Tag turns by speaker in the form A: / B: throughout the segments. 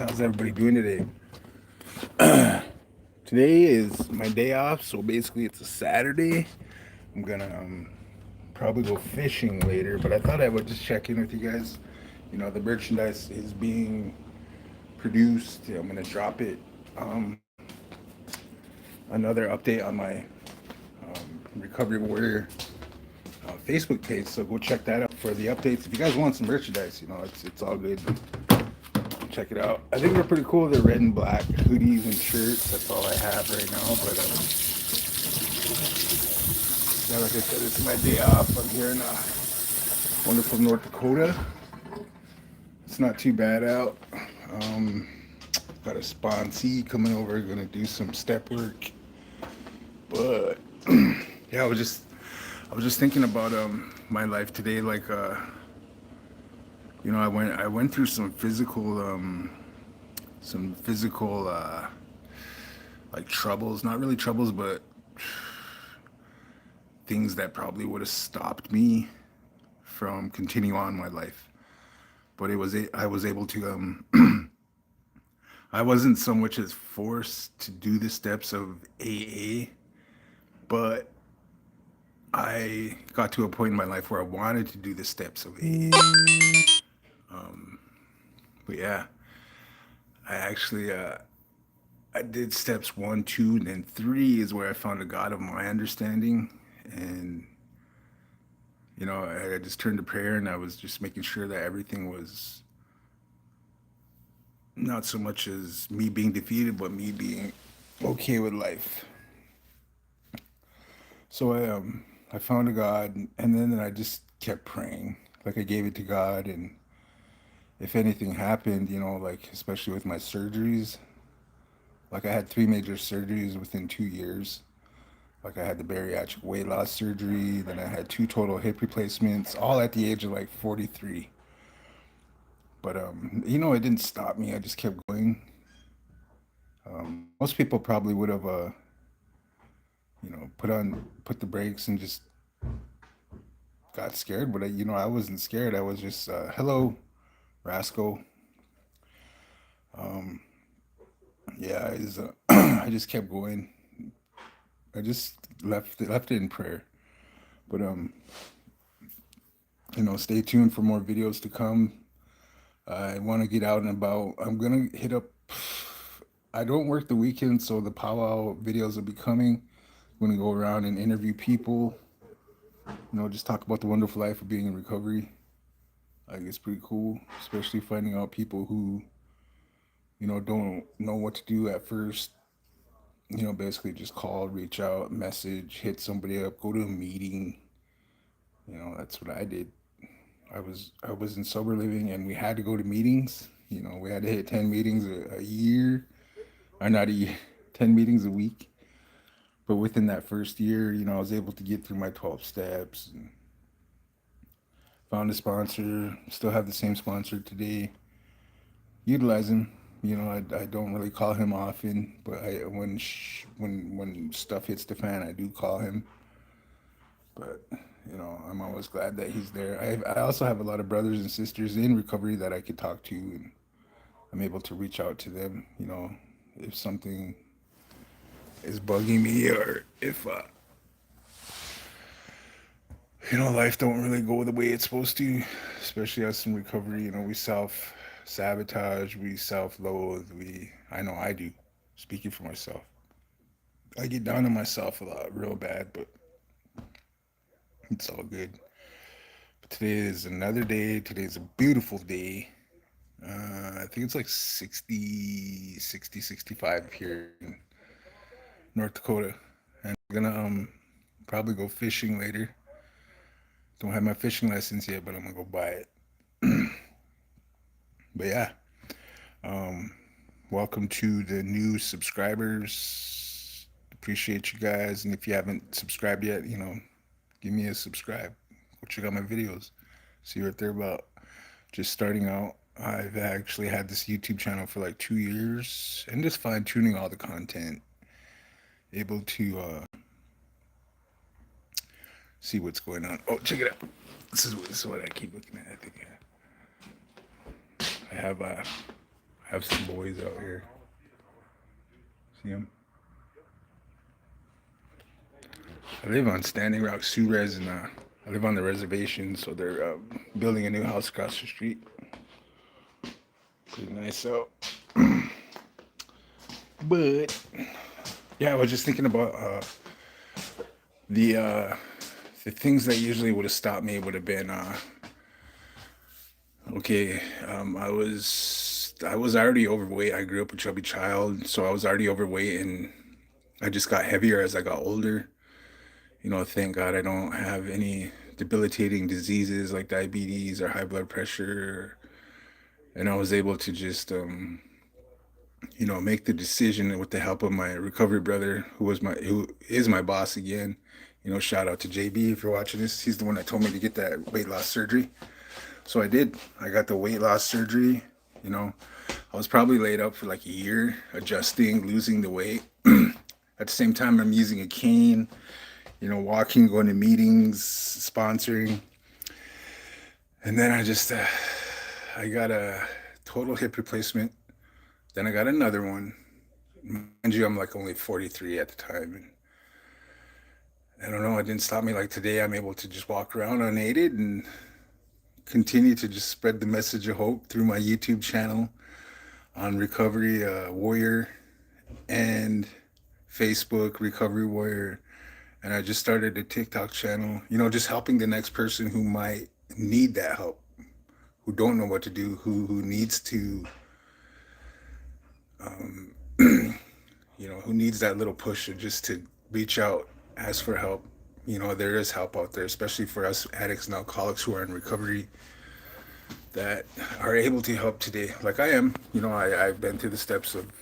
A: How's everybody doing today? Today is my day off, so basically it's a Saturday. I'm gonna probably go fishing later, but I thought I would just check in with you guys. The merchandise is being produced. I'm gonna drop it. Um, Another update on my Recovery Warrior Facebook page, so go check that out for the updates. If you guys want some merchandise, it's all good. Check it out. I think they're pretty cool. They're red and black hoodies and shirts. That's all I have right now. But yeah, like I said, it's my day off. I'm here in wonderful North Dakota. It's not too bad out. Um, Got a sponsee coming over, gonna do some step work. But yeah, I was just thinking about my life today. Like I went through some physical like troubles. Not really troubles, but things that probably would have stopped me from continuing on my life. But I was able to I wasn't so much as forced to do the steps of AA, but I got to a point in my life where I wanted to do the steps of AA. But yeah, I actually I did steps one, two, and then three is where I found a God of my understanding. And I just turned to prayer, and I was just making sure that everything was not so much as me being defeated, but me being okay with life. So I found a God, and then I just kept praying. Like I gave it to God, and if anything happened, like especially with my surgeries, like I had three major surgeries within 2 years. Like I had the bariatric weight loss surgery, then I had two total hip replacements, all at the age of like 43. But it didn't stop me. I just kept going. Most people probably would have put the brakes and just got scared, but I wasn't scared. I was just hello, rascal. Yeah, I just kept going. I just left it in prayer. But stay tuned for more videos to come. I want to get out and about. I'm gonna hit up. I don't work the weekend, so the powwow videos will be coming. I'm gonna go around and interview people. Just talk about the wonderful life of being in recovery. I think it's pretty cool, especially finding out people who don't know what to do at first. Basically just call, reach out, message, hit somebody up, go to a meeting. That's what I did. I was in sober living, and we had to go to meetings. We had to hit 10 meetings a year, or not a year, 10 meetings a week. But within that first year, I was able to get through my 12 steps and found a sponsor. Still have the same sponsor today. Utilize him. I don't really call him often, but when stuff hits the fan, I do call him. But I'm always glad that he's there. I also have a lot of brothers and sisters in recovery that I could talk to, and I'm able to reach out to them. If something is bugging me, or if life don't really go the way it's supposed to, especially us in recovery. We self sabotage, we self loathe. I know I do. Speaking for myself, I get down on myself a lot, real bad, but it's all good. But today is another day. Today's a beautiful day. I think it's like 60, 60, 65 here in North Dakota. And I'm gonna probably go fishing later. Don't have my fishing license yet, but I'm gonna go buy it. But yeah, um, welcome to the new subscribers. Appreciate you guys. And if you haven't subscribed yet, give me a subscribe. Go check out my videos. See what they're about. Just starting out. I've actually had this YouTube channel for like 2 years and just fine tuning all the content. Able to see what's going on. Oh, check it out. This is what I keep looking at. I think I have Have some boys out here. See them? I live on Standing Rock Suarez, and I live on the reservation, so they're building a new house across the street. Pretty nice out. But yeah, I was just thinking about the uh, the things that usually would have stopped me would have been okay. I was already overweight. I grew up a chubby child, so I was already overweight, and I just got heavier as I got older. Thank God I don't have any debilitating diseases like diabetes or high blood pressure. And I was able to just, make the decision with the help of my recovery brother, who is my boss again. Shout out to JB if you're watching this. He's the one that told me to get that weight loss surgery. So I did. I got the weight loss surgery. You know, I was probably laid up for like a year, adjusting, losing the weight. At the same time, I'm using a cane, walking, going to meetings, sponsoring. And then I got a total hip replacement. Then I got another one. Mind you, I'm like only 43 at the time. And I don't know, it didn't stop me. Like today, I'm able to just walk around unaided and continue to just spread the message of hope through my YouTube channel on Recovery Warrior and Facebook Recovery Warrior. And I just started a TikTok channel, just helping the next person who might need that help, who don't know what to do, who needs to, who needs that little push just to reach out, ask for help. There is help out there, especially for us addicts and alcoholics who are in recovery that are able to help today. Like I am, I've been through the steps of a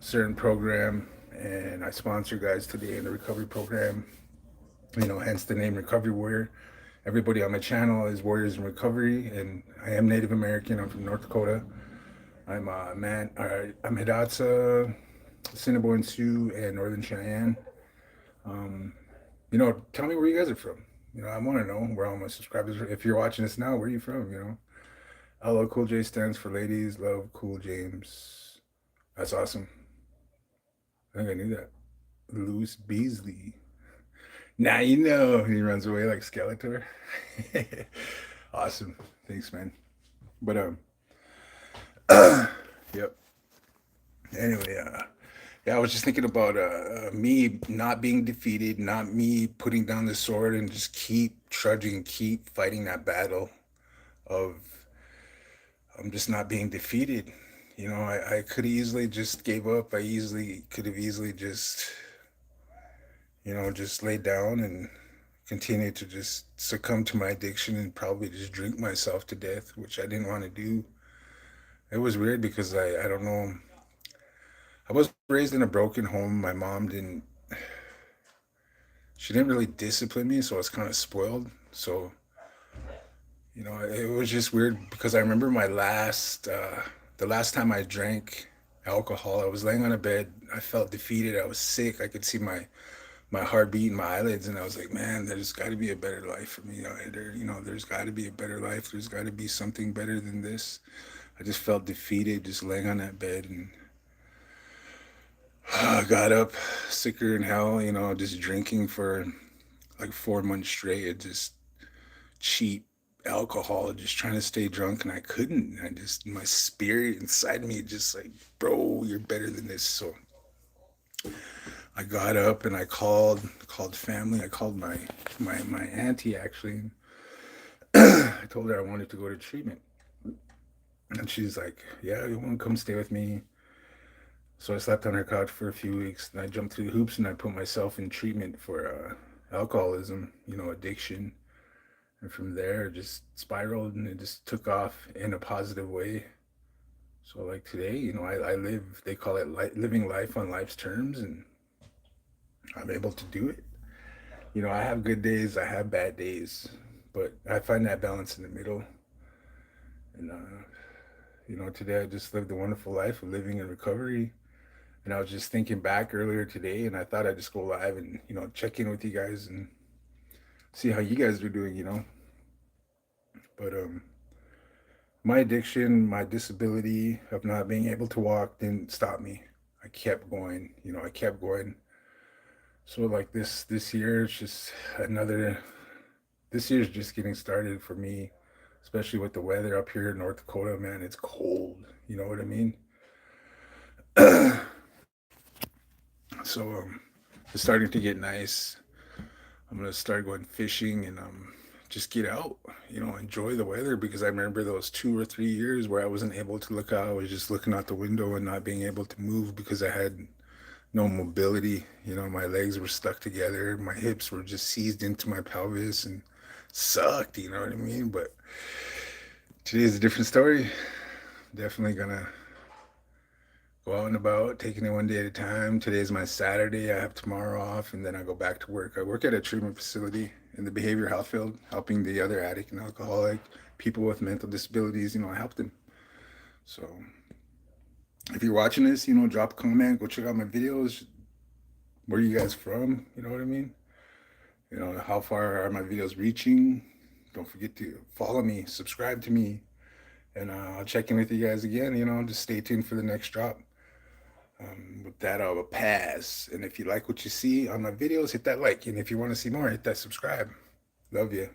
A: certain program, and I sponsor guys today in the recovery program, hence the name Recovery Warrior. Everybody on my channel is Warriors in Recovery, and I am Native American. I'm from North Dakota. I'm I'm Hidatsa, Assiniboine Sioux, and Northern Cheyenne. Tell me where you guys are from. I want to know where all my subscribers are. If you're watching this now, where are you from? LL Cool J stands for Ladies Love Cool James. That's awesome. I think I knew that. Louis Beasley. Now you know. He runs away like Skeletor. Awesome. Thanks, man. But yep. Anyway, yeah, I was just thinking about me not being defeated, not me putting down the sword and just keep trudging, keep fighting that battle of I'm just not being defeated. I could have easily just gave up. I easily could have easily just laid down and continued to just succumb to my addiction and probably just drink myself to death, which I didn't want to do. It was weird because I don't know. I was raised in a broken home. My mom she didn't really discipline me, so I was kind of spoiled. So, it was just weird because I remember the last time I drank alcohol, I was laying on a bed. I felt defeated. I was sick. I could see my heartbeat and my eyelids, and I was like, man, there's got to be a better life for me. There's got to be a better life. There's got to be something better than this. I just felt defeated, just laying on that bed, and I got up sicker than hell, just drinking for like 4 months straight. It just cheap alcohol, just trying to stay drunk, and I couldn't. My spirit inside me just like, bro, you're better than this. So I got up and I called family. I called my auntie actually. I told her I wanted to go to treatment, and she's like, yeah, you want to come stay with me? So I slept on her couch for a few weeks, and I jumped through the hoops, and I put myself in treatment for alcoholism, addiction. And from there, it just spiraled, and it just took off in a positive way. So like today, I live, they call it living life on life's terms, and I'm able to do it. I have good days, I have bad days, but I find that balance in the middle. And, today I just lived a wonderful life of living in recovery. And I was just thinking back earlier today, and I thought I'd just go live and, check in with you guys and see how you guys are doing. But my addiction, my disability of not being able to walk didn't stop me. I kept going, I kept going. So like this year, it's just another. This year's just getting started for me, especially with the weather up here in North Dakota. Man, it's cold. You know what I mean? So it's starting to get nice. I'm gonna start going fishing and just get out, enjoy the weather because I remember those 2 or 3 years where I wasn't able to look out. I was just looking out the window and not being able to move because I had no mobility. My legs were stuck together, my hips were just seized into my pelvis and sucked, you know what I mean? But today's a different story. Definitely gonna go out and about, taking it one day at a time. Today's my Saturday. I have tomorrow off, and then I go back to work. I work at a treatment facility in the behavioral health field, helping the other addict and alcoholic, people with mental disabilities. I help them. So if you're watching this, drop a comment, go check out my videos. Where are you guys from? You know what I mean? How far are my videos reaching? Don't forget to follow me, subscribe to me, and I'll check in with you guys again. Just stay tuned for the next drop. With that, I'll pass. And if you like what you see on my videos, hit that like. And if you want to see more, hit that subscribe. Love you.